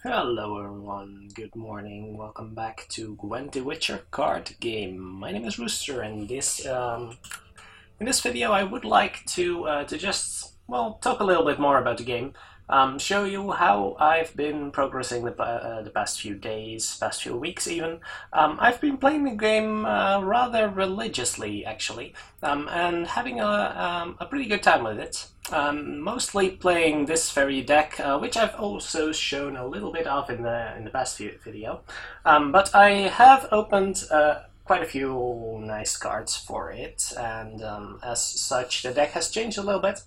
Hello everyone, good morning, welcome back to Gwent the Witcher card game. My name is Rooster and in this video I would like to just, well, talk a little bit more about the game. Show you how I've been progressing the past few days, past few weeks even. I've been playing the game rather religiously actually, and having a pretty good time with it. Mostly playing this very deck, which I've also shown a little bit of in the past video. But I have opened quite a few nice cards for it, and as such, the deck has changed a little bit.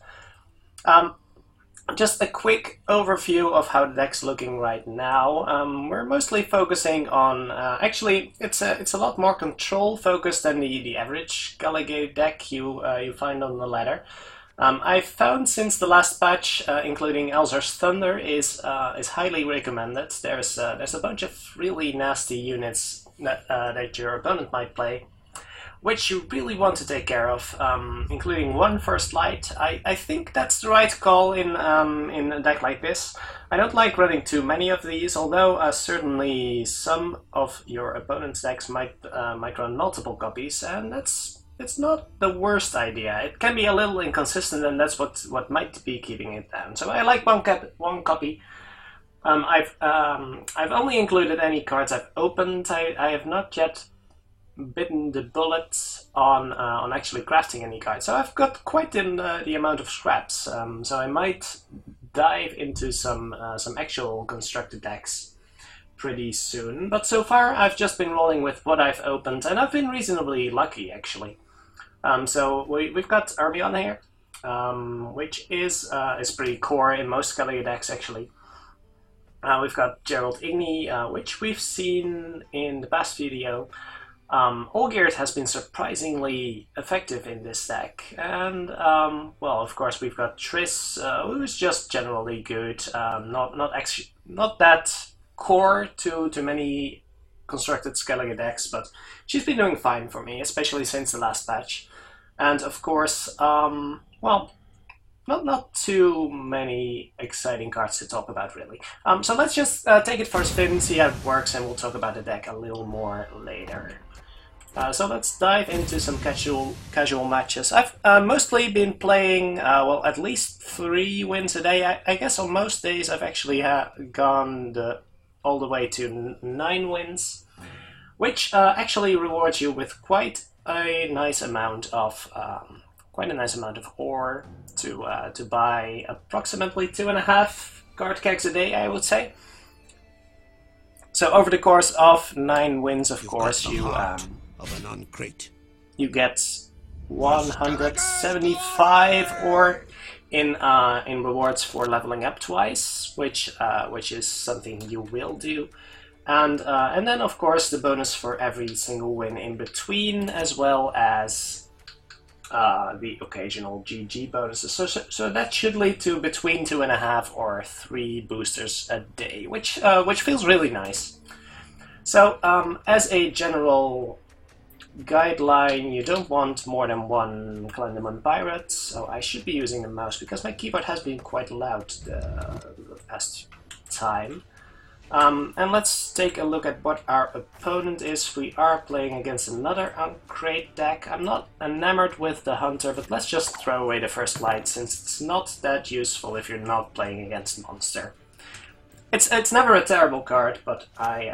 Just a quick overview of how the deck's looking right now. We're mostly focusing on, actually, it's a lot more control focused than the average Skellige deck you find on the ladder. I've found since the last patch, including Elzar's Thunder, is highly recommended. There's a bunch of really nasty units that your opponent might play, which you really want to take care of, including one First Light. I think that's the right call in a deck like this. I don't like running too many of these, although certainly some of your opponent's decks might run multiple copies, and it's not the worst idea. It can be a little inconsistent, and that's what might be keeping it down. So I like one copy. I've only included any cards I've opened. I have not yet bitten the bullet on actually crafting any cards. So I've got quite the amount of scraps. So I might dive into some actual constructed decks pretty soon. But so far I've just been rolling with what I've opened, and I've been reasonably lucky actually. So we've got Arbion here, which is pretty core in most Skellige decks actually. We've got Gerald Igni, which we've seen in the past video. Olgierd has been surprisingly effective in this deck, and well, of course, we've got Triss, who's just generally good. Not that core to many constructed Skellige decks, but she's been doing fine for me, especially since the last patch. And of course, well, not too many exciting cards to talk about really. So let's just take it for a spin, see how it works, and we'll talk about the deck a little more later. So let's dive into some casual matches. I've mostly been playing, well, at least 3 wins a day. I guess on most days I've actually gone all the way to 9 wins, which actually rewards you with quite a nice amount of ore to buy approximately 2.5 card kegs a day, I would say. So over the course of 9 wins, of course, of an uncrate. You get 175 ore in rewards for leveling up twice, which is something you will do, and then of course the bonus for every single win in between, as well as the occasional GG bonuses. So that should lead to between 2.5 or 3 boosters a day, which feels really nice. So as a general guideline, you don't want more than 1 Clandemon Pirate, so I should be using the mouse because my keyboard has been quite loud the past time. And let's take a look at what our opponent is. We are playing against another Uncrate deck. I'm not enamored with the Hunter, but let's just throw away the First Light since it's not that useful if you're not playing against Monster. It's never a terrible card, but I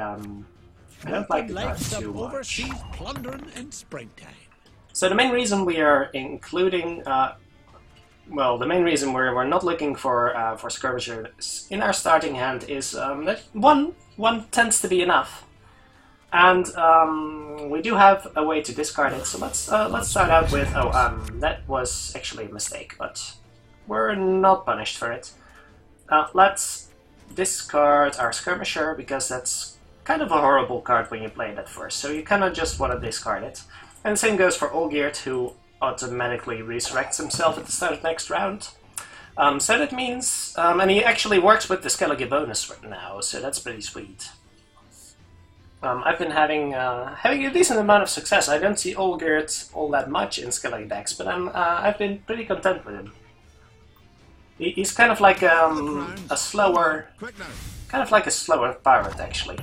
don't like the card too much. Plundering in springtime. So the main reason we are including, well, the main reason we're not looking for skirmishers in our starting hand is that one tends to be enough, and we do have a way to discard it. So let's start out with that was actually a mistake, but we're not punished for it. Let's discard our skirmisher because that's kind of a horrible card when you play it at first, so you kind of just want to discard it. And the same goes for Olgierd, who automatically resurrects himself at the start of next round. So that means, and he actually works with the Skellige bonus right now, so that's pretty sweet. I've been having a decent amount of success. I don't see Olgierd all that much in Skellige decks, but I've been pretty content with him. He's kind of like a slower kind of like a slower pirate, actually.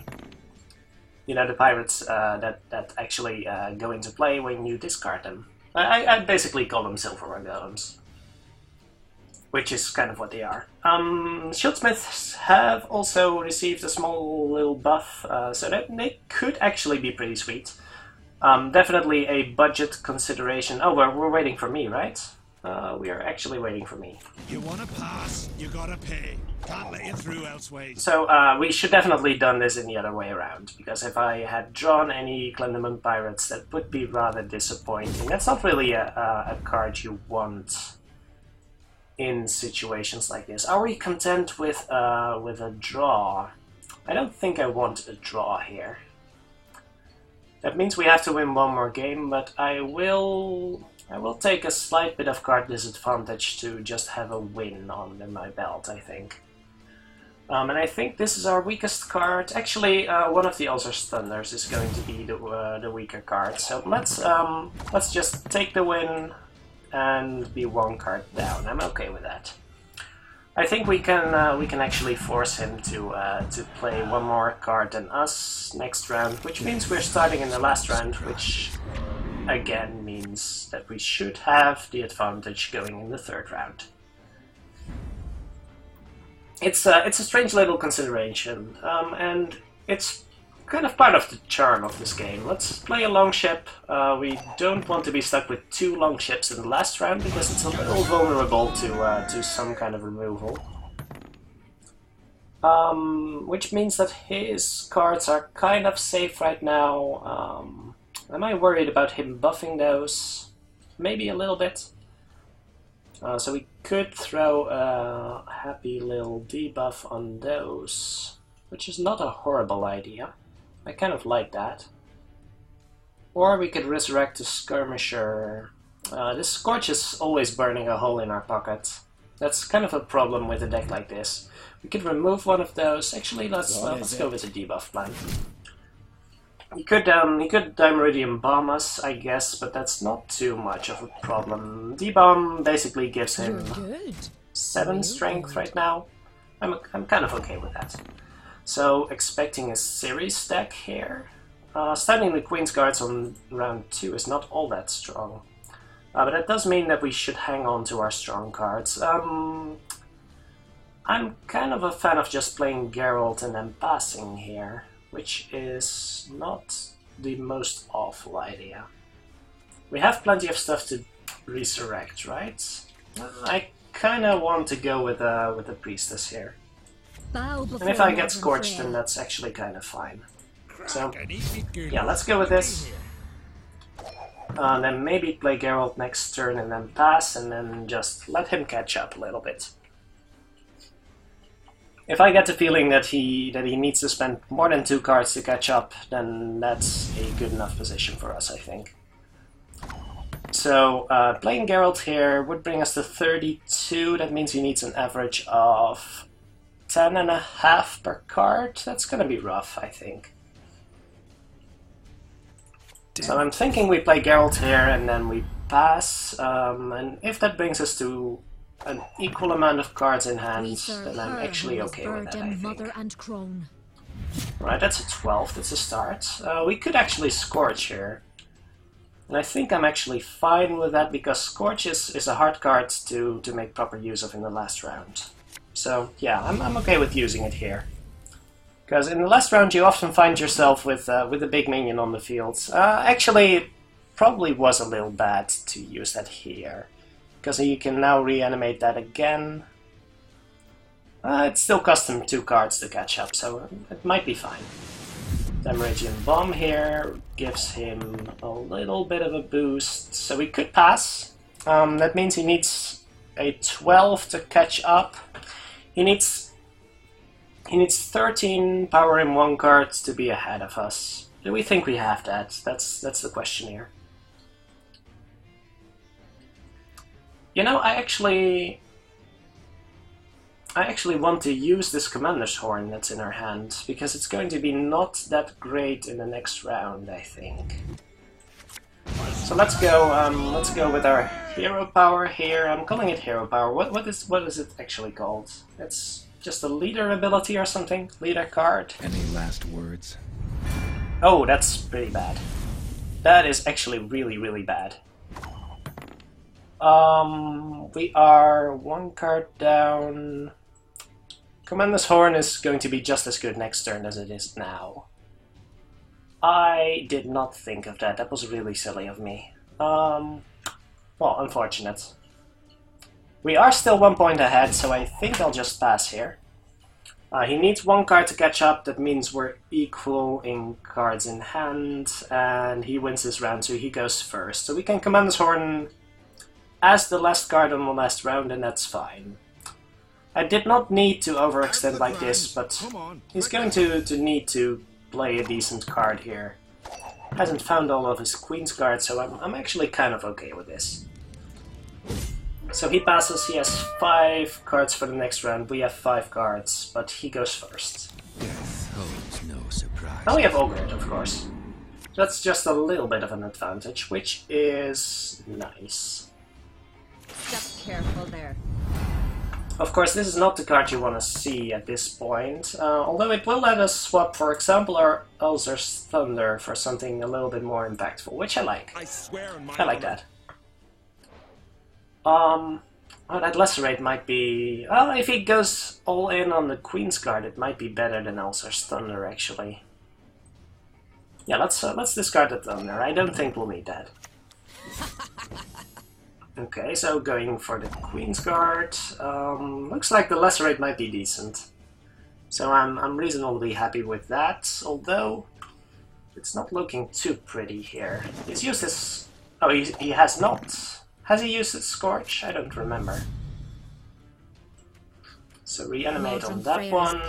You know, the pirates that actually go into play when you discard them. I basically call them silver golems, which is kind of what they are. Shieldsmiths have also received a small little buff, so that they could actually be pretty sweet. Definitely a budget consideration. Oh, we're waiting for me, right? We are actually waiting for me. You wanna pass, you gotta pay. Can't let you through elsewise. So we should definitely done this in the other way around, because if I had drawn any Glendamon Pirates, that would be rather disappointing. That's not really a card you want in situations like this. Are we content with a draw? I don't think I want a draw here. That means we have to win one more game, but I will take a slight bit of card disadvantage to just have a win under my belt, I think. And I think this is our weakest card. Actually, one of the Ulcer's Thunders is going to be the weaker card. So let's just take the win and be one card down. I'm okay with that. I think we can actually force him to play one more card than us next round, which means we're starting in the last round, which again means that we should have the advantage going in the third round. It's a strange little consideration, and it's kind of part of the charm of this game. Let's play a longship. We don't want to be stuck with two longships in the last round because it's a little vulnerable to some kind of removal. Which means that his cards are kind of safe right now. Am I worried about him buffing those? Maybe a little bit. So we could throw a happy little debuff on those, which is not a horrible idea. I kind of like that. Or we could resurrect the Skirmisher. This Scorch is always burning a hole in our pocket. That's kind of a problem with a deck like this. We could remove one of those. Actually, let's go with the debuff plan. He could Dimeridium Bomb us, I guess, but that's not too much of a problem. D-Bomb basically gives him 7 strength right now. I'm kind of okay with that. So, expecting a series deck here. Standing the Queen's Guards on round 2 is not all that strong. But that does mean that we should hang on to our strong cards. I'm kind of a fan of just playing Geralt and then passing here, which is not the most awful idea. We have plenty of stuff to resurrect, right? I kind of want to go with a Priestess here. And if I get Scorched, then that's actually kind of fine. So, yeah, let's go with this. Then maybe play Geralt next turn and then pass, and then just let him catch up a little bit. If I get the feeling that he needs to spend more than 2 cards to catch up, then that's a good enough position for us, I think. So, playing Geralt here would bring us to 32. That means he needs an average of 10.5 per card. That's gonna be rough, I think. So I'm thinking we play Geralt here and then we pass, and if that brings us to an equal amount of cards in hand, then I'm actually okay with that, I think. Right, that's a 12, that's a start. We could actually Scorch here. And I think I'm actually fine with that, because Scorch is a hard card to make proper use of in the last round. So yeah, I'm okay with using it here. Because in the last round you often find yourself with a big minion on the field. Actually, it probably was a little bad to use that here, because you can now reanimate that again. It still costs him 2 cards to catch up, so it might be fine. Dimeridium Bomb here gives him a little bit of a boost, so we could pass. That means he needs a 12 to catch up. He needs 13 power in 1 card to be ahead of us. Do we think we have that? That's the question here. You know, I actually want to use this Commander's Horn that's in our hand, because it's going to be not that great in the next round, I think. So let's go with our hero power here. I'm calling it hero power. What is it actually called? It's just a leader ability or something? Leader card? Any last words? Oh, that's pretty bad. That is actually really, really bad. We are one card down. Commander's Horn is going to be just as good next turn as it is now. I did not think of that. That was really silly of me. Well, unfortunate. We are still 1 point ahead, so I think I'll just pass here. He needs one card to catch up. That means we're equal in cards in hand, and he wins this round, so he goes first. So we can Commander's Horn as the last card on the last round, and that's fine. I did not need to overextend like this, but he's going to need to play a decent card here. Hasn't found all of his Queen's cards, so I'm actually kind of okay with this. So he passes, he has 5 cards for the next round, we have 5 cards, but he goes first. Death holds no surprise. Now we have Ogre, of course. That's just a little bit of an advantage, which is nice. Step careful there. Of course, this is not the card you want to see at this point, although it will let us swap, for example, our Ulcer's Thunder for something a little bit more impactful, which I like. I like that. Oh, that Lacerate might be... Well, if he goes all in on the Queen's card, it might be better than Ulcer's Thunder, actually. Yeah, let's discard the Thunder. I don't think we'll need that. Okay, so going for the Queen's card. Looks like the Lacerate might be decent. So I'm reasonably happy with that, although it's not looking too pretty here. He's used his... Oh, he has not. Has he used his Scorch? I don't remember. So reanimate on that one.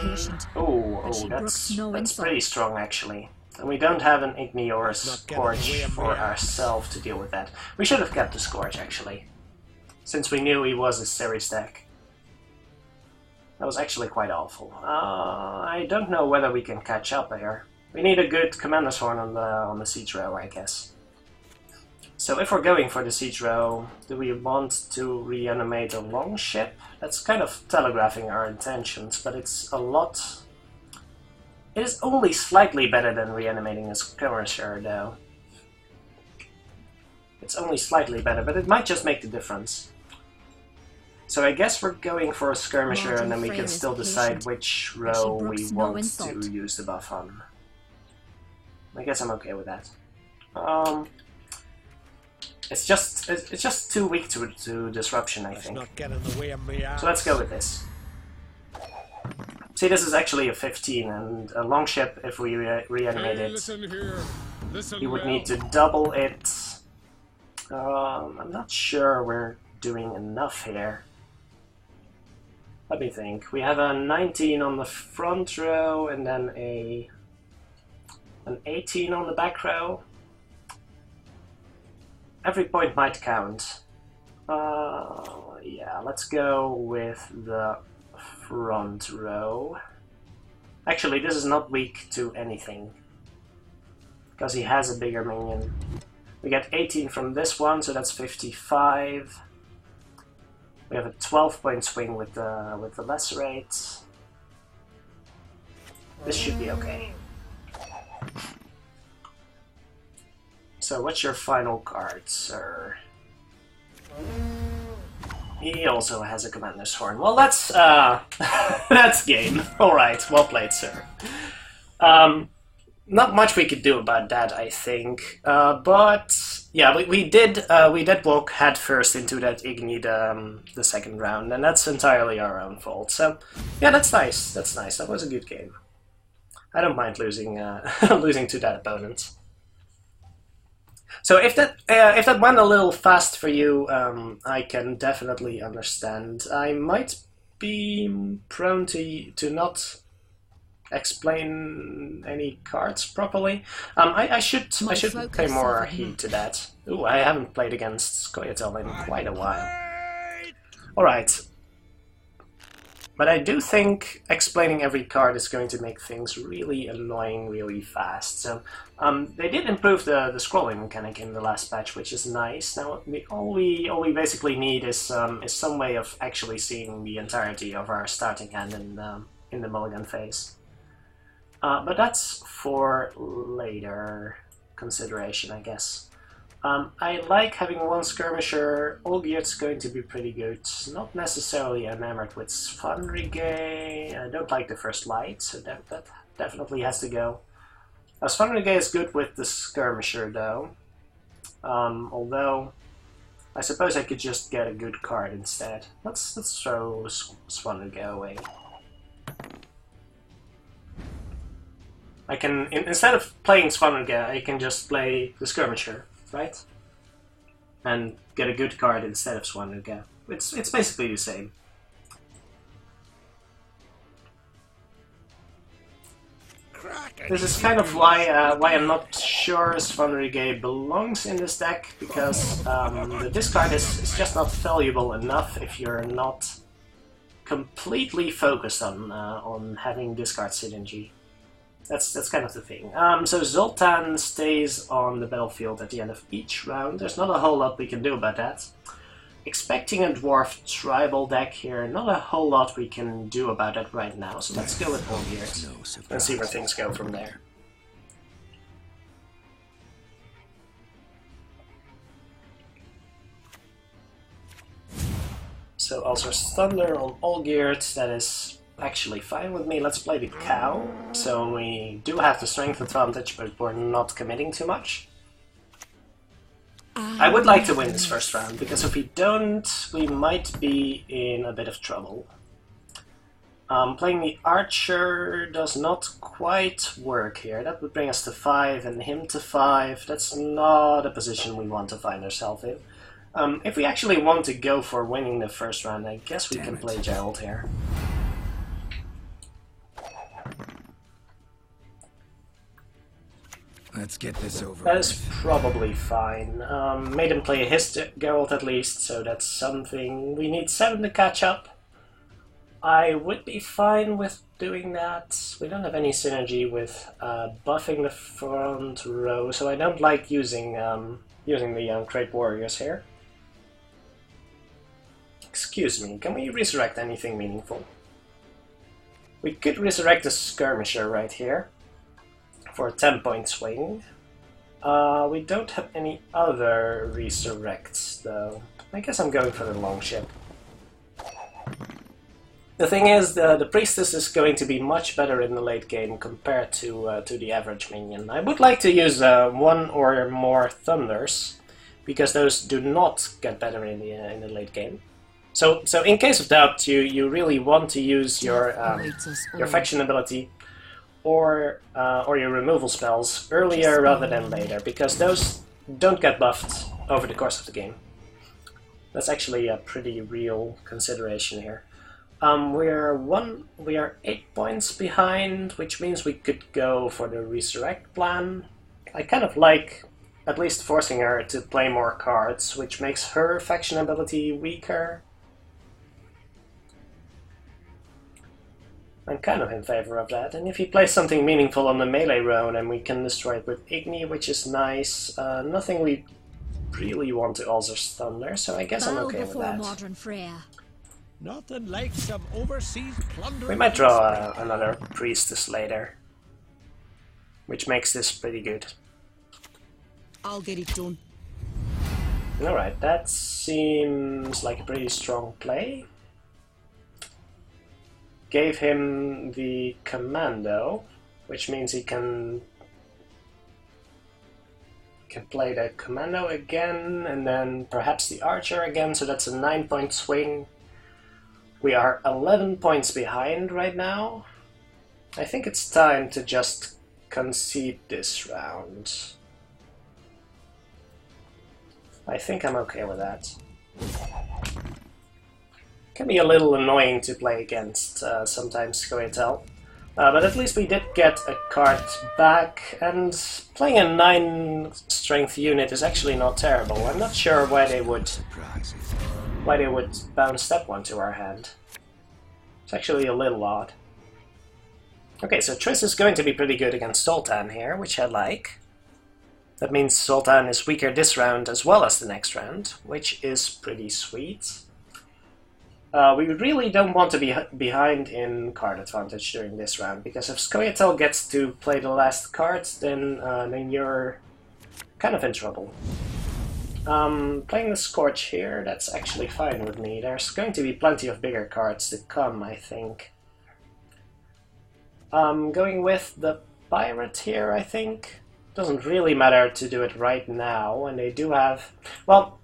Oh, that's pretty strong actually. And we don't have an Igni or a Scorch for ourselves to deal with that. We should have kept the Scorch actually, since we knew he was a Ceres deck. That was actually quite awful. I don't know whether we can catch up here. We need a good Commander's Horn on the siege row, I guess. So if we're going for the siege row, do we want to reanimate a longship? That's kind of telegraphing our intentions, but it's a lot... It is only slightly better than reanimating a skirmisher, though. It's only slightly better, but it might just make the difference. So I guess we're going for a skirmisher, and then we can still decide which row we want to use the buff on. I guess I'm okay with that. It's just too weak to disruption, I think. So let's go with this. See, this is actually a 15, and a longship, if we reanimate it, you would need to double it. I'm not sure we're doing enough here. Let me think. We have a 19 on the front row, and then an 18 on the back row. Every point might count. Yeah, let's go with the front row. Actually, this is not weak to anything, because he has a bigger minion. We get 18 from this one, so that's 55. We have a 12-point swing with the Lacerate. This should be okay. So what's your final card, sir? He also has a Commander's Horn. Well, that's that's game. All right, well played, sir. Not much we could do about that, I think. But yeah, we did walk head first into that Igni the second round, and that's entirely our own fault. So yeah, that's nice. That's nice. That was a good game. I don't mind losing losing to that opponent. So if that went a little fast for you, I can definitely understand. I might be prone to not explain any cards properly. I should pay more heed to that. Ooh, I haven't played against Scoia'tael in quite a while. All right. But I do think explaining every card is going to make things really annoying really fast. So they did improve the scrolling mechanic in the last patch, which is nice. Now all we basically need is some way of actually seeing the entirety of our starting hand in the mulligan phase. But that's for later consideration, I guess. I like having one skirmisher. Olgierd's going to be pretty good. Not necessarily enamored with Svanrige. I don't like the first light, so that definitely has to go. Svanrige is good with the skirmisher though. Although I suppose I could just get a good card instead. Let's throw Svanrige away. I can instead of playing Svanrige, I can just play the skirmisher. Right? And get a good card instead of Svanrige. It's basically the same. This is kind of why I'm not sure Svanrige belongs in this deck, because the discard is just not valuable enough if you're not completely focused on having discard synergy. That's kind of the thing. So Zoltan stays on the battlefield at the end of each round. There's not a whole lot we can do about that. Expecting a dwarf tribal deck here, not a whole lot we can do about that right now. So let's go with Olgierd and see where things go from there. So Ulcer's Thunder on Olgierd, that is actually fine with me. Let's play the cow. So we do have the strength advantage, but we're not committing too much. I would like to win this first round, because if we don't, we might be in a bit of trouble. Playing the archer does not quite work here. That would bring us to 5 and him to 5. That's not a position we want to find ourselves in. If we actually want to go for winning the first round, I guess we can play Gerald here. Let's get this over. That is probably fine. Made him play his Geralt at least, so that's something. We need 7 to catch up. I would be fine with doing that. We don't have any synergy with buffing the front row, so I don't like using the Great Warriors here. Excuse me, can we resurrect anything meaningful? We could resurrect the Skirmisher right here for a 10-point swing. We don't have any other resurrects though. I guess I'm going for the Longship. The thing is, the Priestess is going to be much better in the late game compared to the average minion. I would like to use 1 or more Thunders, because those do not get better in the late game. So in case of doubt, you really want to use your faction ability or your removal spells earlier rather than later, because those don't get buffed over the course of the game. That's actually a pretty real consideration here. We are 8 points behind, which means we could go for the Resurrect plan. I kind of like at least forcing her to play more cards, which makes her faction ability weaker. I'm kind of in favor of that, and if he plays something meaningful on the melee row, then we can destroy it with Igni, which is nice. Nothing we really want to Ulcer's Thunder, so I guess I'm okay with that. Modern Freya. Nothing like some overseas plunder. We might draw another Priestess later, which makes this pretty good. I'll get it done. Alright, that seems like a pretty strong play. Gave him the Commando, which means he can play the Commando again, and then perhaps the Archer again, so that's a 9-point swing. We are 11 points behind right now. I think it's time to just concede this round. I think I'm okay with that. Can be a little annoying to play against sometimes, Scoia'tael. But at least we did get a card back, and playing a 9 strength unit is actually not terrible. I'm not sure why they would bounce that one to our hand. It's actually a little odd. Okay, so Triss is going to be pretty good against Sultan here, which I like. That means Sultan is weaker this round as well as the next round, which is pretty sweet. We really don't want to be behind in card advantage during this round, because if Scoia'tael gets to play the last cards, then you're kind of in trouble. Playing the Scorch here, that's actually fine with me. There's going to be plenty of bigger cards to come, I think. Going with the Pirate here, I think. Doesn't really matter to do it right now, and they do have... Well,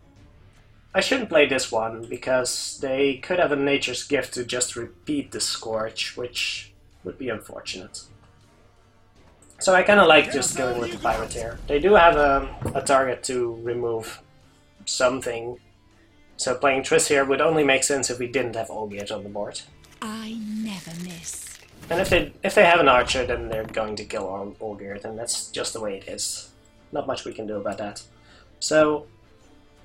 I shouldn't play this one, because they could have a Nature's Gift to just repeat the Scorch, which would be unfortunate. So I kind of like just going with the Pirate here. They do have a target to remove something, so playing Triss here would only make sense if we didn't have Olgierd on the board. I never miss. And if they have an archer, then they're going to kill Olgierd, and that's just the way it is. Not much we can do about that. So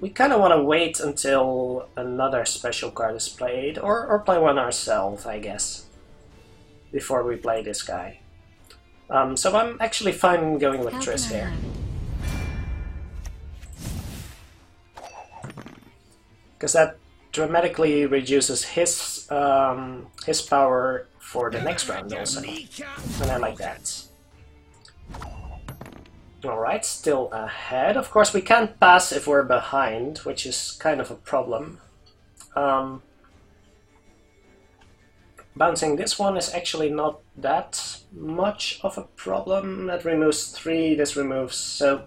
we kind of want to wait until another special card is played, or play one ourselves, I guess, before we play this guy. So I'm actually fine going with Triss here. Because that dramatically reduces his power for the next round also, and I like that. Alright, still ahead. Of course we can't pass if we're behind, which is kind of a problem. Bouncing this one is actually not that much of a problem. That removes 3, this removes... so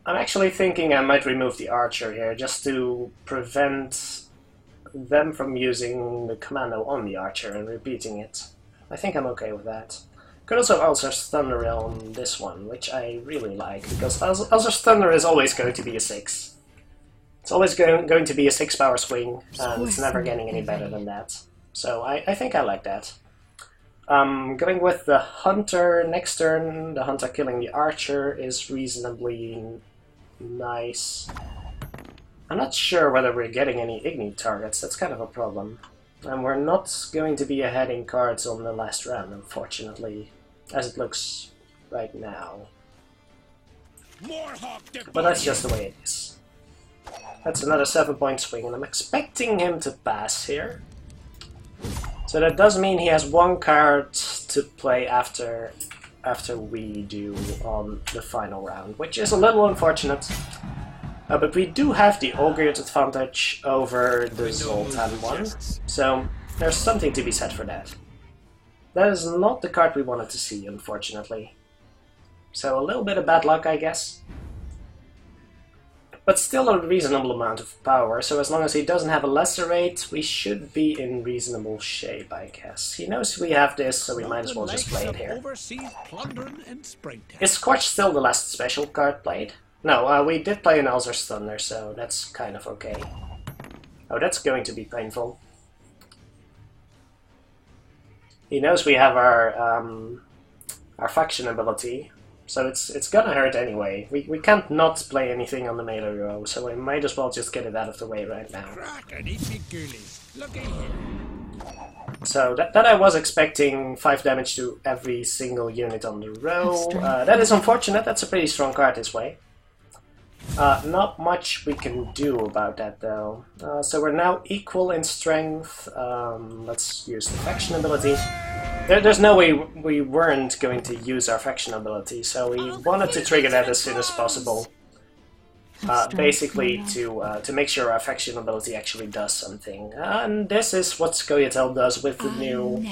I'm actually thinking I might remove the archer here, just to prevent them from using the commando on the archer and repeating it. I think I'm okay with that. Could also Ulcer's Thunder on this one, which I really like, because Ulcer's Thunder is always going to be a 6. It's always going to be a 6 power swing, and it's never getting any better than that. So I think I like that. Going with the Hunter next turn, the Hunter killing the Archer is reasonably nice. I'm not sure whether we're getting any Igni targets, that's kind of a problem. And we're not going to be ahead in cards on the last round, unfortunately, as it looks right now. But that's just the way it is. That's another 7-point swing, and I'm expecting him to pass here. So that does mean he has 1 card to play after we do on the final round, which is a little unfortunate. But we do have the Olgierd advantage over the Zoltan one, so there's something to be said for that. That is not the card we wanted to see, unfortunately. So a little bit of bad luck, I guess. But still a reasonable amount of power, so as long as he doesn't have a Lacerate, we should be in reasonable shape, I guess. He knows we have this, so we might as well just play it here. Is Scorch still the last special card played? No, we did play an Ulcer's Thunder, so that's kind of okay. Oh, that's going to be painful. He knows we have our faction ability, so it's gonna hurt anyway. We can't not play anything on the melee row, so we might as well just get it out of the way right now. So that I was expecting 5 damage to every single unit on the row. That is unfortunate, that's a pretty strong card this way. Not much we can do about that though. So we're now equal in strength. Let's use the faction ability. There's no way we weren't going to use our faction ability, so we wanted to trigger that as soon as possible. Basically to make sure our faction ability actually does something. And this is what Scoia'tael does with the new...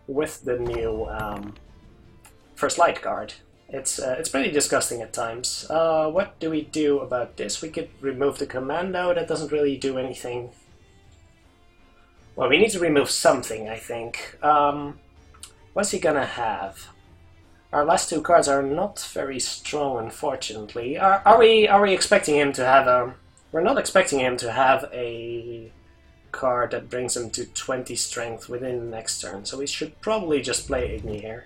with the new First Light card. It's pretty disgusting at times. What do we do about this? We could remove the commando, that doesn't really do anything. Well, we need to remove something, I think. What's he gonna have? Our last 2 cards are not very strong, unfortunately. Are we expecting him to have a... We're not expecting him to have a card that brings him to 20 strength within the next turn, so we should probably just play Igni here.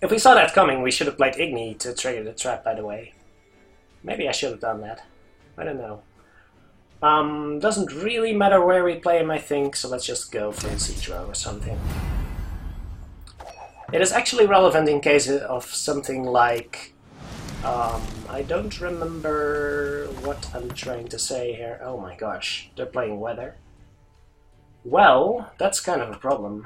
If we saw that coming, we should have played Igni to trigger the trap, by the way. Maybe I should have done that. I don't know. Doesn't really matter where we play him, I think, so let's just go for a siege row or something. It is actually relevant in case of something like... I don't remember what I'm trying to say here. Oh my gosh, they're playing weather. Well, that's kind of a problem.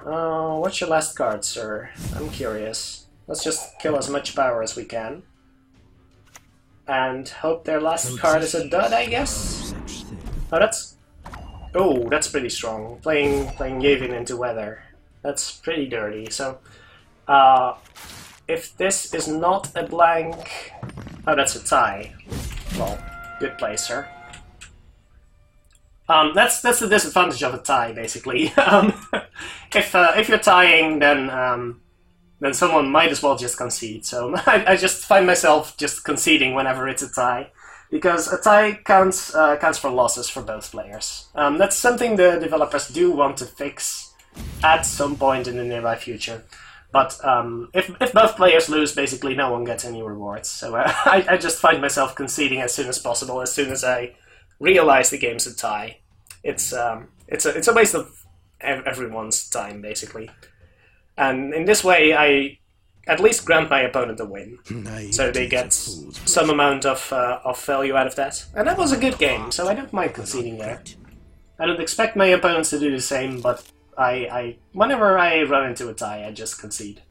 What's your last card, sir? I'm curious. Let's just kill as much power as we can. And hope their last card is a dud, I guess? Oh, that's pretty strong. Playing Yavin into weather. That's pretty dirty. So, if this is not a blank... Oh, that's a tie. Well, good play, sir. That's the disadvantage of a tie, basically. If you're tying, then someone might as well just concede. So I just find myself just conceding whenever it's a tie, because a tie counts for losses for both players. That's something the developers do want to fix at some point in the nearby future. But if both players lose, basically no one gets any rewards. So I just find myself conceding as soon as possible, as soon as I realize the game's a tie. It's a waste of everyone's time, basically. And in this way, I at least grant my opponent a win, so they get some amount of value out of that. And that was a good game, so I don't mind conceding there. I don't expect my opponents to do the same, but whenever I run into a tie, I just concede.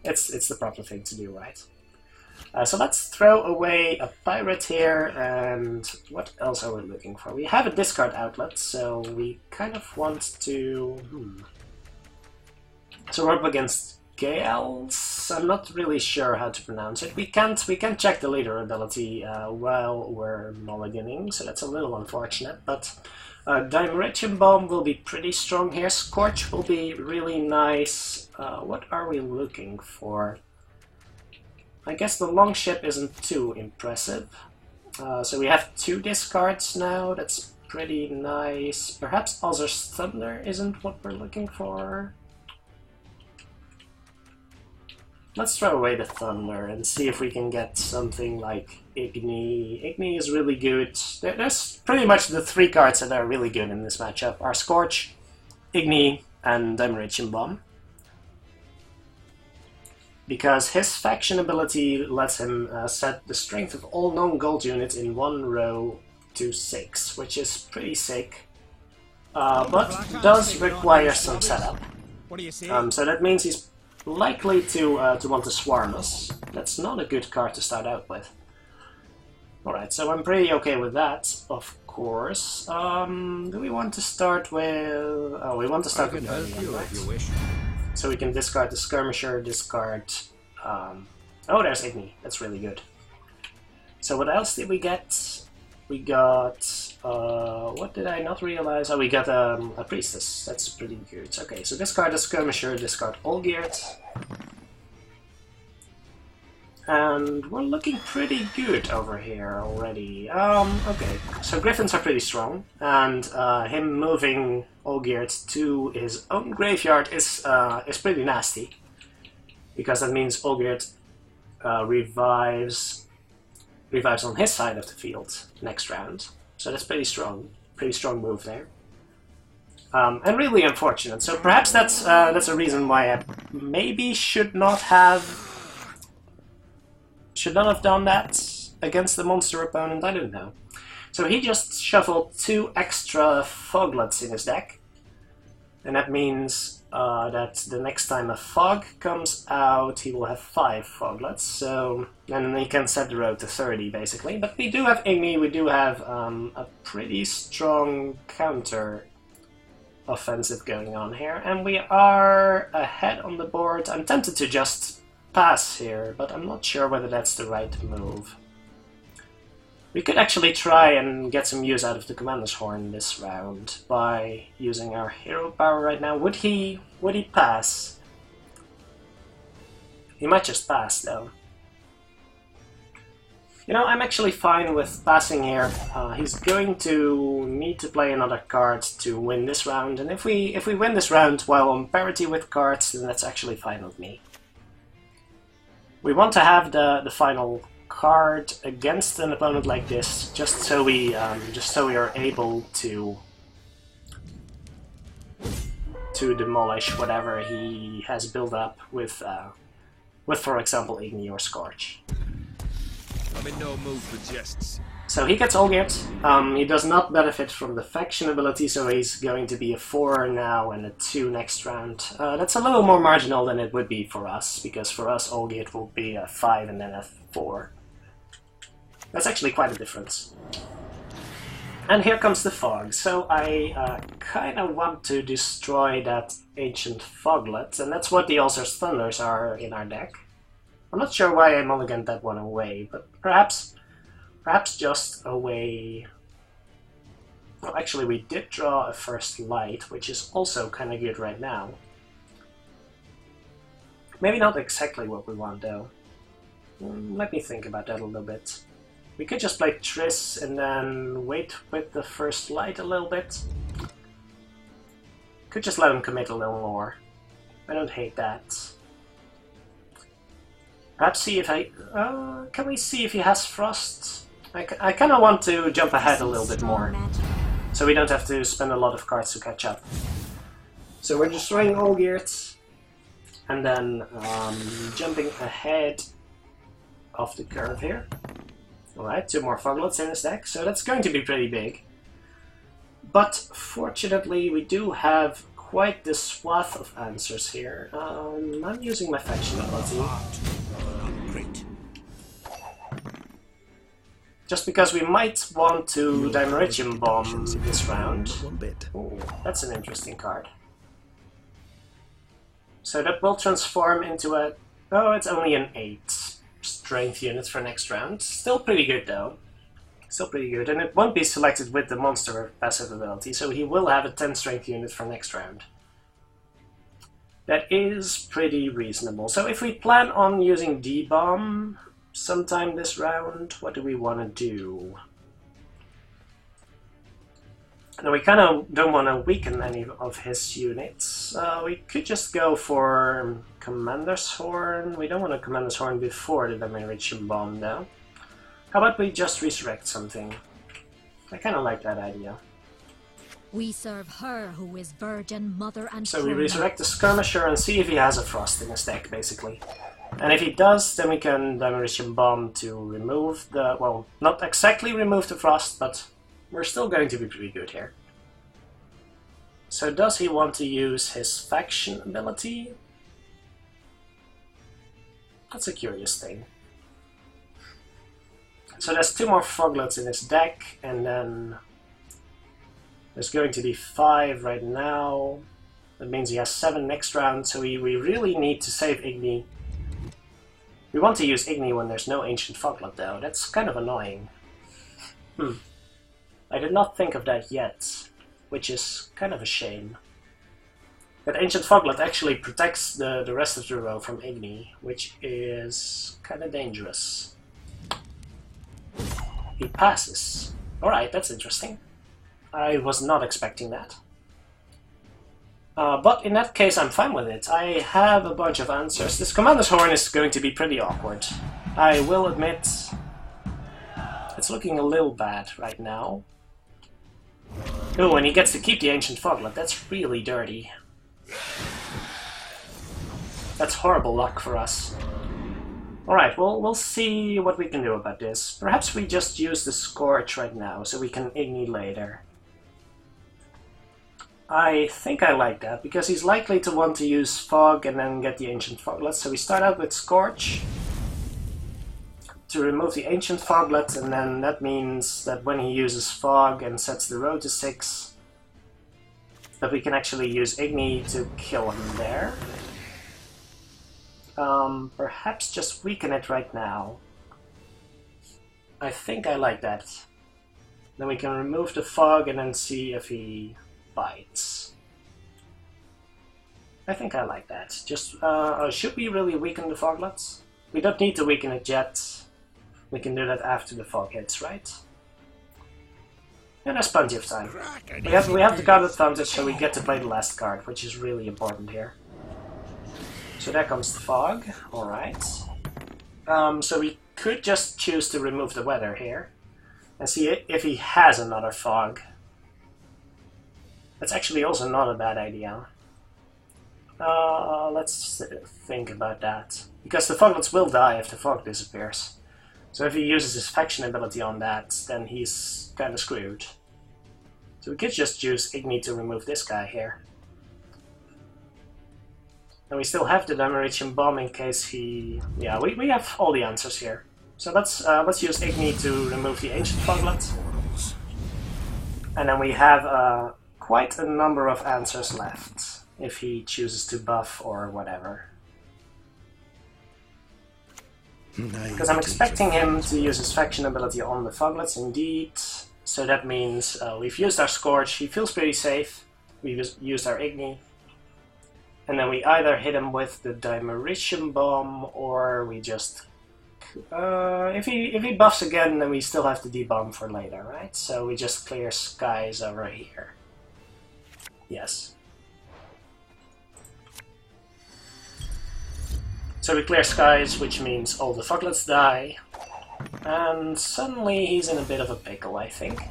It's the proper thing to do, right? So let's throw away a pirate here, and what else are we looking for? We have a discard outlet, so we kind of want to... So we're up against Gales. I'm not really sure how to pronounce it. We can't check the leader ability while we're mulliganing, so that's a little unfortunate, but... Dimeritium Bomb will be pretty strong here. Scorch will be really nice. What are we looking for? I guess the Longship isn't too impressive. So we have 2 discards now. That's pretty nice. Perhaps Ozer's Thunder isn't what we're looking for. Let's throw away the Thunder and see if we can get something like Igni. Igni is really good. There's pretty much the 3 cards that are really good in this matchup are Scorch, Igni, and Dimeritium Bomb. Because his faction ability lets him set the strength of all non-gold units in 1 row to 6, which is pretty sick, but does require some setup. So that means he's likely to want to swarm us. That's not a good card to start out with. Alright, so I'm pretty okay with that, of course. Do we want to start with... Oh, we want to start with Guardian, right? So we can discard the Skirmisher, discard... Oh, there's Igni. That's really good. So what else did we get? We got... what did I not realize? Oh, we got a Priestess. That's pretty good. Okay, so discard the Skirmisher, discard Olgierd. And we're looking pretty good over here already. Okay, so Griffins are pretty strong, and him moving Olgierd to his own graveyard is pretty nasty, because that means Olgierd revives on his side of the field next round. So that's pretty strong move there, and really unfortunate. So perhaps that's a reason why I maybe should not have done that against the monster opponent. I don't know. So he just shuffled 2 extra Foglets in his deck, and that means that the next time a Fog comes out, he will have 5 Foglets. So then he can set the road to 30, basically. But we do have Igni, we do have a pretty strong counter offensive going on here, and we are ahead on the board. I'm tempted to just pass here, but I'm not sure whether that's the right move. We could actually try and get some use out of the Commander's Horn this round by using our hero power right now. Would he pass? He might just pass, though. You know, I'm actually fine with passing here. He's going to need to play another card to win this round, and if we win this round while on parity with cards, then that's actually fine with me. We want to have the final card against an opponent like this, just so we are able to demolish whatever he has built up with, for example, Igni or Scorch. I'm in no mood for jests. So he gets Olgierd. He does not benefit from the faction ability, so he's going to be a 4 now and a 2 next round. That's a little more marginal than it would be for us, because for us Olgierd will be a 5 and then a 4. That's actually quite a difference. And here comes the fog. So I kind of want to destroy that Ancient Foglet, and that's what the Ulcer's Thunders are in our deck. I'm not sure why I mulliganed that one away, but perhaps just away... Well, actually we did draw a first light, which is also kind of good right now. Maybe not exactly what we want though. Let me think about that a little bit. We could just play Triss and then wait with the first light a little bit. Could just let him commit a little more. I don't hate that. Perhaps see if I... can we see if he has Frost? I kind of want to jump ahead a little bit more, so we don't have to spend a lot of cards to catch up. So we're destroying Olgierd, and then jumping ahead of the curve here. Alright, 2 more Foglets in his deck, so that's going to be pretty big. But fortunately we do have quite the swath of answers here. I'm using my faction ability. Just because we might want to Dimeritium Bomb this round. Ooh, that's an interesting card. So that will transform into a... Oh, it's only an 8 strength unit for next round. Still pretty good though. Still pretty good. And it won't be selected with the monster passive ability, so he will have a 10 strength unit for next round. That is pretty reasonable. So if we plan on using D-Bomb sometime this round, what do we want to do? Now we kind of don't want to weaken any of his units. We could just go for Commander's Horn. We don't want a Commander's Horn before the Dimeritium Bomb though. How about we just resurrect something? I kind of like that idea. We serve her who is virgin, mother, and so we resurrect the Skirmisher and see if he has a Frost in his deck, basically. And if he does, then we can Dimeritium Bomb to remove the... well, not exactly remove the Frost, but we're still going to be pretty good here. So does he want to use his faction ability? That's a curious thing. So there's 2 more Foglets in his deck, and then there's going to be 5 right now. That means he has 7 next round, so we really need to save Igni. We want to use Igni when there's no Ancient Foglet though, that's kind of annoying. I did not think of that yet, which is kind of a shame. That Ancient Foglet actually protects the rest of the row from Igni, which is kind of dangerous. He passes. Alright, that's interesting. I was not expecting that. But in that case, I'm fine with it. I have a bunch of answers. This Commander's Horn is going to be pretty awkward. I will admit, it's looking a little bad right now. Oh, and he gets to keep the Ancient Foglet. That's really dirty. That's horrible luck for us. Alright, well, we'll see what we can do about this. Perhaps we just use the Scorch right now, so we can Igni later. I think I like that, because he's likely to want to use Fog and then get the Ancient Foglet. So we start out with Scorch to remove the Ancient Foglet, and then that means that when he uses Fog and sets the row to 6, that we can actually use Igni to kill him there. Perhaps just weaken it right now. I think I like that. Then we can remove the Fog and then see if he bites. I think I like that. Just, should we really weaken the Foglets? We don't need to weaken it yet. We can do that after the Fog hits, right? And there's plenty of time. We have the card advantage, so we get to play the last card, which is really important here. So there comes the Fog, alright. So we could just choose to remove the weather here and see if he has another fog. That's actually also not a bad idea. Let's think about that. Because the foglets will die if the fog disappears. So if he uses his faction ability on that, then he's kinda screwed. So we could just use Igni to remove this guy here. And we still have the Damarichian Bomb in case he... Yeah, we have all the answers here. So let's use Igni to remove the Ancient Foglet. And then we have quite a number of answers left, if he chooses to buff or whatever. Because I'm expecting him to use his faction ability on the Foglets, indeed. So that means we've used our Scourge, he feels pretty safe. We've used our Igni. And then we either hit him with the Dimeritium Bomb, or we just... if he buffs again, then we still have to debomb for later, right? So we just clear skies over here. Yes. So we clear skies, which means all the Foglets die. And suddenly he's in a bit of a pickle, I think.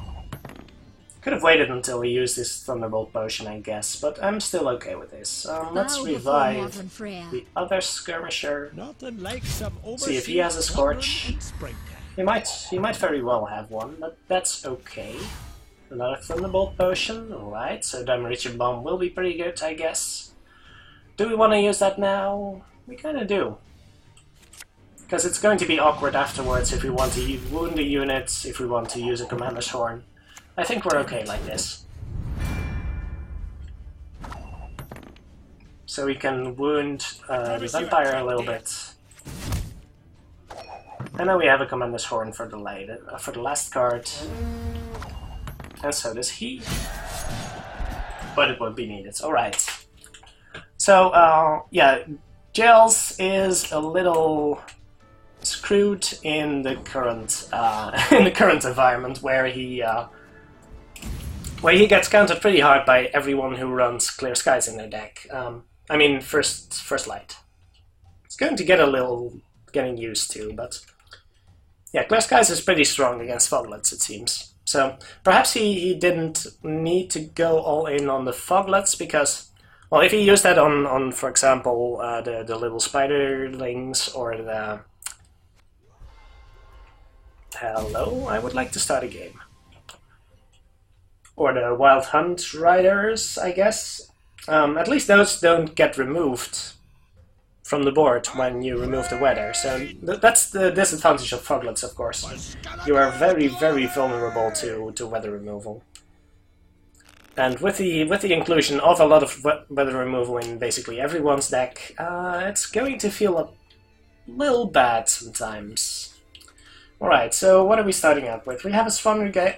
Could have waited until he used his Thunderbolt potion, I guess, but I'm still okay with this. Let's revive the other skirmisher. See if he has a Scorch. He might very well have one, but that's okay. Another Thunderbolt potion, alright, so Dimeritian Bomb will be pretty good, I guess. Do we want to use that now? We kinda do. Because it's going to be awkward afterwards if we want to wound the units, if we want to use a Commander's Horn. I think we're okay like this. So we can wound the Vampire a little bit. And then we have a Commander's Horn for the last card. And so does he. But it won't be needed. Alright. So, yeah, Gels is a little screwed in the current environment where he gets countered pretty hard by everyone who runs Clear Skies in their deck. I mean, first light. It's going to get a little getting used to, but yeah, Clear Skies is pretty strong against Foglets, it seems. So perhaps he didn't need to go all in on the Foglets because, well, if he used that on for example, the little spiderlings or the... Hello, I would like to start a game. Or the Wild Hunt Riders, I guess. At least those don't get removed from the board when you remove the weather. So that's the disadvantage of Foglets, of course. You are very, very vulnerable to weather removal. And with the inclusion of a lot of weather removal in basically everyone's deck, it's going to feel a little bad sometimes. Alright, so what are we starting out with? We have a Svanrige.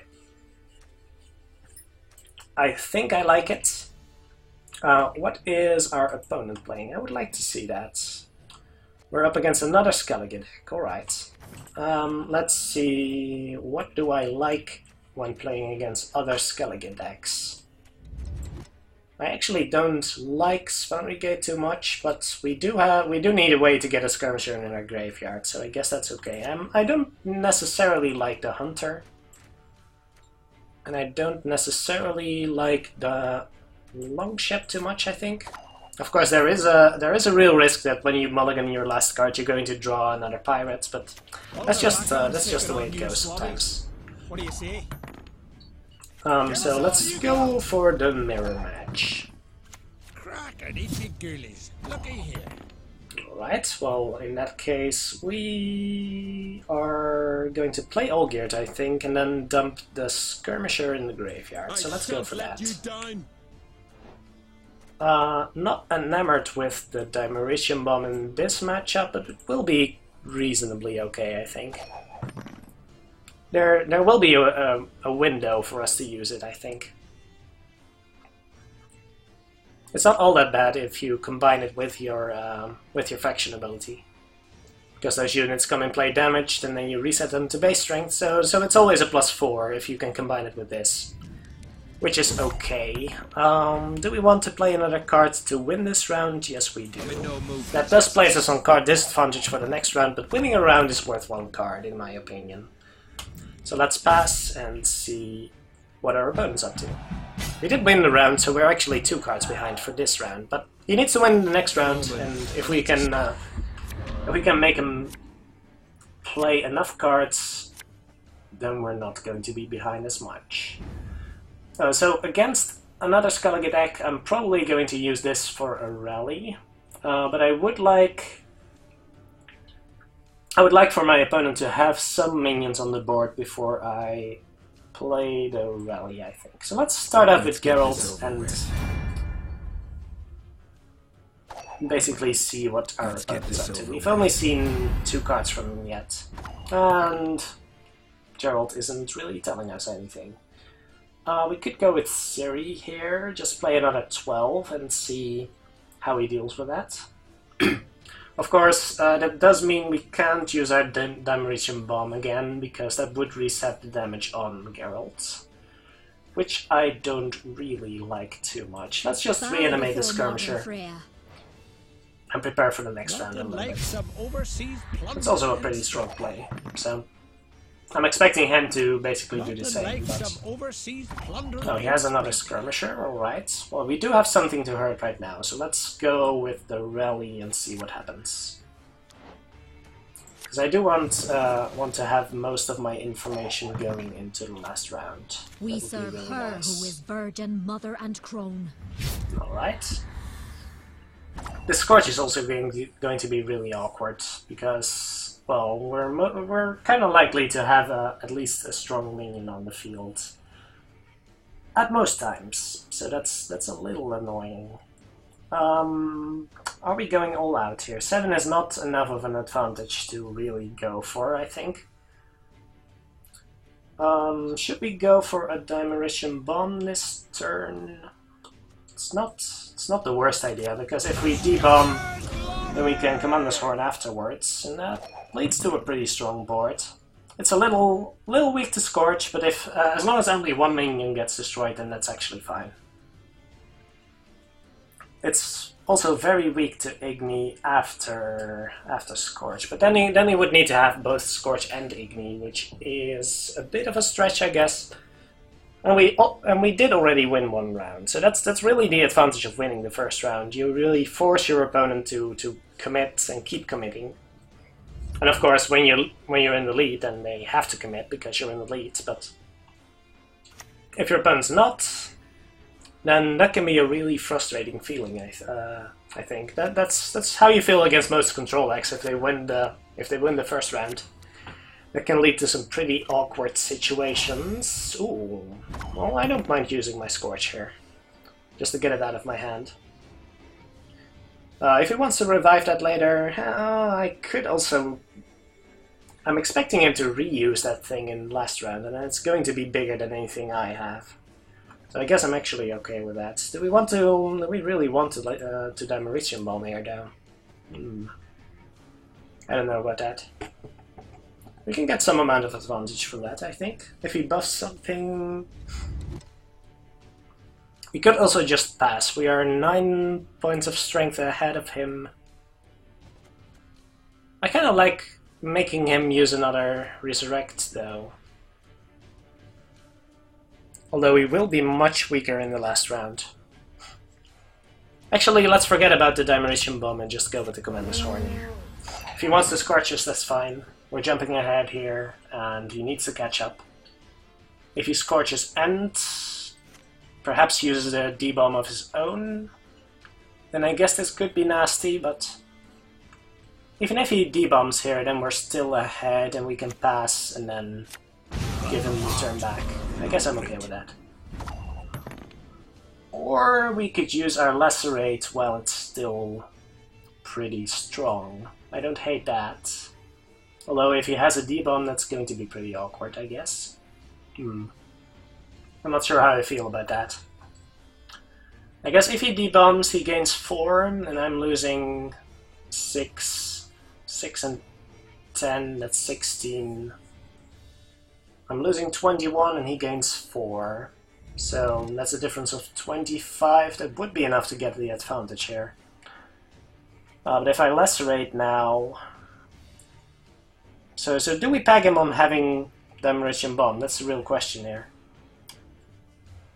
I think I like it. What is our opponent playing? I would like to see that. We're up against another Skellige deck, alright. Let's see, what do I like when playing against other Skellige decks? I actually don't like Svanrige too much, but we do need a way to get a skirmisher in our graveyard, so I guess that's okay. I don't necessarily like the Hunter. And I don't necessarily like the Longship too much, I think. Of course, there is a real risk that when you mulligan your last card, you're going to draw another pirate, but that's just the way it goes sometimes. What do you say? So let's go for the mirror match. Crack, easy girlies. Looky here. Alright, well, in that case, we are going to play Olgierd, I think, and then dump the Skirmisher in the graveyard. So let's go for that. Not enamored with the Dimeritium Bomb in this matchup, but it will be reasonably okay, I think. There will be a window for us to use it, I think. It's not all that bad if you combine it with your faction ability, because those units come and play damaged, and then you reset them to base strength. So it's always a +4 if you can combine it with this. which is okay. Do we want to play another card to win this round? Yes, we do. I'm in no mood for That does jests. place us on card disadvantage for the next round, but winning a round is worth one card, in my opinion. So let's pass and see what our opponent's up to. We did win the round, so we're actually 2 cards behind for this round, but he needs to win the next round, and if we can make him play enough cards, then we're not going to be behind as much. So against another Skellige deck, I'm probably going to use this for a rally, but I would like for my opponent to have some minions on the board before I play the rally, I think. So let's start out with Geralt and basically see what our opponent's up to. We've only seen 2 cards from him yet, and Geralt isn't really telling us anything. We could go with Ciri here, just play another 12 and see how he deals with that. Of course, that does mean we can't use our Damnation Bomb again, because that would reset the damage on Geralt, which I don't really like too much. Let's just reanimate the Skirmisher and prepare for the next round a little bit. It's also a pretty strong play, so I'm expecting him to basically do the same, but... Oh, he has another Skirmisher, alright. Well, we do have something to hurt right now, so let's go with the rally and see what happens. Because I do want to have most of my information going into the last round. We serve really her nice. Who is virgin, mother and crone. Alright. The Scorch is also going to be really awkward, because... well, we're kind of likely to have at least a strong minion on the field at most times, so that's a little annoying. Are we going all out here? 7 is not enough of an advantage to really go for, I think. Should we go for a Dimerition Bomb this turn? It's not the worst idea, because if we debomb, then we can Commander's Horn afterwards, and that leads to a pretty strong board. It's a little weak to Scorch, but if as long as only 1 minion gets destroyed, then that's actually fine. It's also very weak to Igni after Scorch, but then he would need to have both Scorch and Igni, which is a bit of a stretch, I guess. And we did already win 1 round, so that's really the advantage of winning the first round. You really force your opponent to commit and keep committing. And of course, when you're in the lead, then they have to commit because you're in the lead. But if your opponent's not, then that can be a really frustrating feeling. I think that's how you feel against most control decks if they win the first round. That can lead to some pretty awkward situations. Ooh, well, I don't mind using my Scorch here, just to get it out of my hand. If he wants to revive that later, I could also... I'm expecting him to reuse that thing in last round, and it's going to be bigger than anything I have. So I guess I'm actually okay with that. Do we really want to Dimerition Bomb here, though? I don't know about that. We can get some amount of advantage from that, I think. If he buffs something... We could also just pass. We are 9 points of strength ahead of him. I kind of like making him use another Resurrect, though. Although he will be much weaker in the last round. Actually, let's forget about the Dimerition Bomb and just go with the Commander's Horn here. If he wants to Scorch us, that's fine. We're jumping ahead here, and he needs to catch up. If he Scorches and perhaps uses a D-bomb of his own, then I guess this could be nasty, but even if he D-bombs here, then we're still ahead and we can pass and then give him the turn back. I guess I'm okay with that. Or we could use our Lacerate while it's still pretty strong. I don't hate that. Although if he has a D-bomb, that's going to be pretty awkward, I guess. I'm not sure how I feel about that. I guess if he D-bombs, he gains 4, and I'm losing 6 and 10, that's 16. I'm losing 21 and he gains 4. So that's a difference of 25. That would be enough to get the advantage here. But if I lacerate now... So do we peg him on having them rich in bomb? That's the real question here.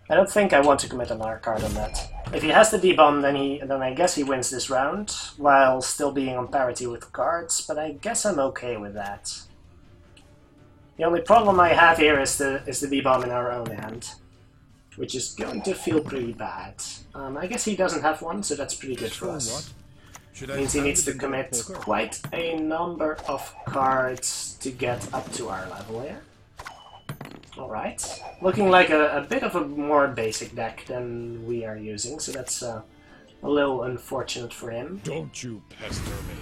I don't think I want to commit another card on that. If he has the debomb, then I guess he wins this round, while still being on parity with cards, but I guess I'm okay with that. The only problem I have here is the debomb in our own hand, which is going to feel pretty bad. I guess he doesn't have one, so that's pretty good for us. Means he needs to commit quite a number of cards to get up to our level here. Alright. Looking like a bit of a more basic deck than we are using, so that's a little unfortunate for him. Don't you pester me.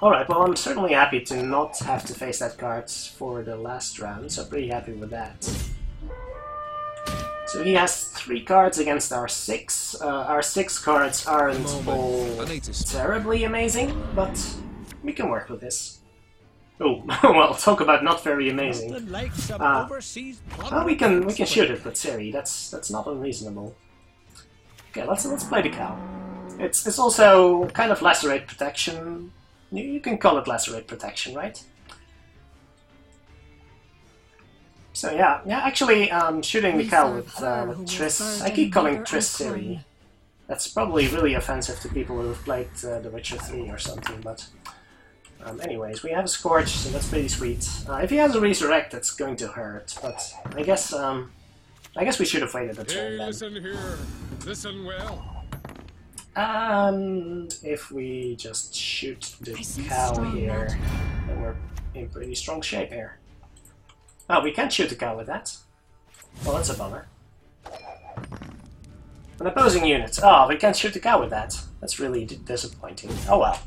Alright, well I'm certainly happy to not have to face that card for the last round, so pretty happy with that. So he has 3 cards against our 6. Our 6 cards aren't all terribly amazing, but we can work with this. Oh, well, talk about not very amazing. Well, we can shoot it with Siri. That's not unreasonable. Okay, let's play the cow. It's also kind of lacerate protection. You can call it lacerate protection, right? So yeah, actually, shooting the cow with Triss. I keep calling Triss Siri. That's probably really offensive to people who have played The Witcher 3 or something, but. Anyways, we have a Scorch, so that's pretty sweet. If he has a Resurrect, that's going to hurt, but I guess we should have waited a turn then. Listen here. Listen well. And if we just shoot the cow here, then we're in pretty strong shape here. Oh, we can't shoot the cow with that. Well, that's a bummer. An opposing unit. Oh, we can't shoot the cow with that. That's really disappointing. Oh well.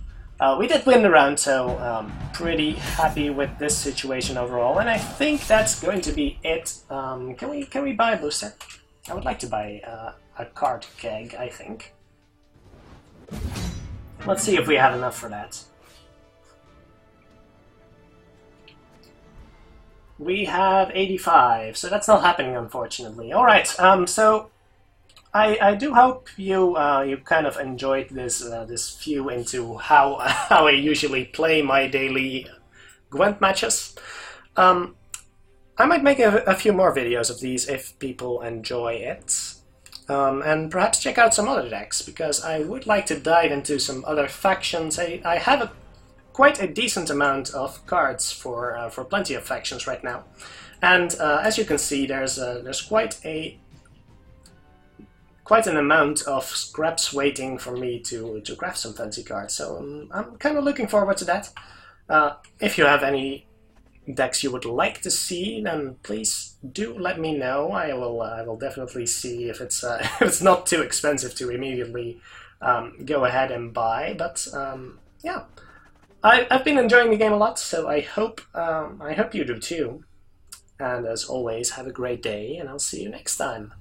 We did win the round, so pretty happy with this situation overall, and I think that's going to be it. Can we buy a booster? I would like to buy a card keg, I think. Let's see if we have enough for that. We have 85, so that's not happening, unfortunately. Alright, so I do hope you you kind of enjoyed this view into how I usually play my daily Gwent matches. I might make a few more videos of these if people enjoy it, and perhaps check out some other decks, because I would like to dive into some other factions. I have quite a decent amount of cards for plenty of factions right now, and as you can see, there's quite an amount of scraps waiting for me to craft some fancy cards, so I'm kind of looking forward to that. If you have any decks you would like to see, then please do let me know. I will definitely see if it's not too expensive to immediately go ahead and buy. But yeah, I've been enjoying the game a lot, so I hope you do too. And as always, have a great day, and I'll see you next time.